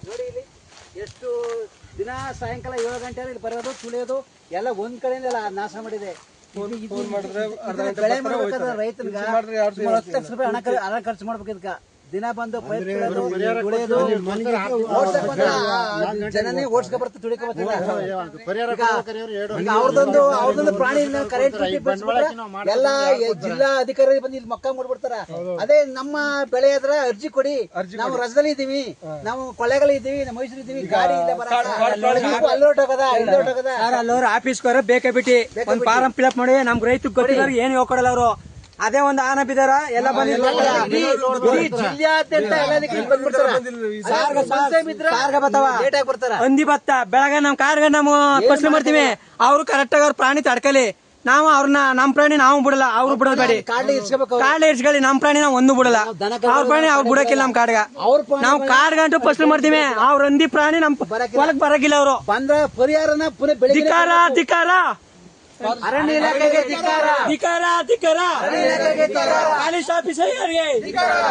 ನೋಡಿ ಇಲ್ಲಿ ಎಷ್ಟು ದಿನ ಸಾಯಂಕಾಲ 7 ಗಂಟೆ ಇಲ್ಲಿ ಬರೋದು ತುಳಿಯೋದು ಎಲ್ಲ ಒಂದ್ ಕಡೆಯಿಂದ ನಾಶ ಮಾಡಿದೆ. ಬೆಳೆ ಮಾಡ್ಬೇಕಾದ್ರೆ ರೈತನಿಗೆ 10 ಲಕ್ಷ ರೂಪಾಯಿ ಹಣ ಖರ್ಚು ಮಾಡ್ಬೇಕು. ಇದಕ್ಕ ದಿನ ಬಂದು ಜನನೇ ಓಡಿಸ್ಕೊ ಬರ್ತಾ ತುಳಿಕೊ ಅವ್ರದೊಂದು ಪ್ರಾಣಿ ಕರೆಂಟ್ ಎಲ್ಲ ಜಿಲ್ಲಾ ಅಧಿಕಾರಿ ಬಂದು ಇಲ್ಲಿ ಮಕ್ಕ ಮಾಡ್ಬಿಡ್ತಾರ. ಅದೇ ನಮ್ಮ ಬೆಳೆ ಆದ್ರ ಅರ್ಜಿ ಕೊಡಿ, ನಾವು ರಜದಲ್ಲಿ ಇದೀವಿ, ನಾವು ಕೊಳ್ಳೆಗಳಿದ್ದೀವಿ, ನಮ್ಮ ಮೈಸೂರು ಇದೀವಿ, ಗಾಡಿ ಇಲ್ಲ ಅಲ್ಲೋಟೋಗದ ಅಲ್ಲವ್ರು ಆಫೀಸ್ಗೋರ ಬೇಕೇ ಬಿಟ್ಟಿ ಒಂದ್ ಫಾರಂ ಫಿಲ್ಅಪ್ ಮಾಡಿ ನಮ್ಗೆ ರೈತ ಗೊತ್ತಿಲ್ಲ ಏನು ಹೇಳ್ಕೊಡಲ್ಲ ಅವರು. ಅದೇ ಒಂದು ಆನ ಬಿದ್ದಾರ ಎಲ್ಲ ಹಂದಿ ಬತ್ತ ಬೆಳಗ್ಗೆ ನಮ್ ಕಾರ್ಗ ನಾವು ಫಸಲು ಮಾಡ್ತೀವಿ. ಅವ್ರು ಕರೆಕ್ಟ್ ಆಗಿ ಅವ್ರ ಪ್ರಾಣಿ ತಡ್ಕಲಿ, ನಾವು ಅವ್ರನ್ನ ನಮ್ ಪ್ರಾಣಿ ನಾವು ಬಿಡಲ್ಲ, ಅವ್ರು ಬಿಡೋದ್ ಬೇಡಿ. ಕಾಡ್ಲಿ ಇರ್ಸ್ಕೊಳ್ಳಿ, ನಮ್ ಪ್ರಾಣಿ ನಾವ್ ಒಂದು ಬಿಡಲ್ಲ, ಅವ್ರ ಪ್ರಾಣಿ ಅವ್ರು ಬಿಡಕ್ಕಿಲ್ಲ. ನಮ್ ಕಾಡ್ಗ ನಾವು ಕಾರ್ಗಂಟು ಫಸಲು ಮಾಡ್ತೀವಿ, ಅವ್ರ ಹಂದಿ ಪ್ರಾಣಿ ನಮ್ ಹೊಲಕ್ ಬರಕಿಲ್ಲ. ಅವರು ಬಂದ್ರ ಪರಿಹಾರನ ಧಿಕಾರ ಧಿಕಾರ, ಅರಣ್ಯ ಇಲಾಖೆಗೆ ಧಿಕಾರ, ಧಿಕಾರ ಧಿಕಾರ, ಪೊಲೀಸ್ ಆಫೀಸರ್ಗೆ ಧಿಕಾರ.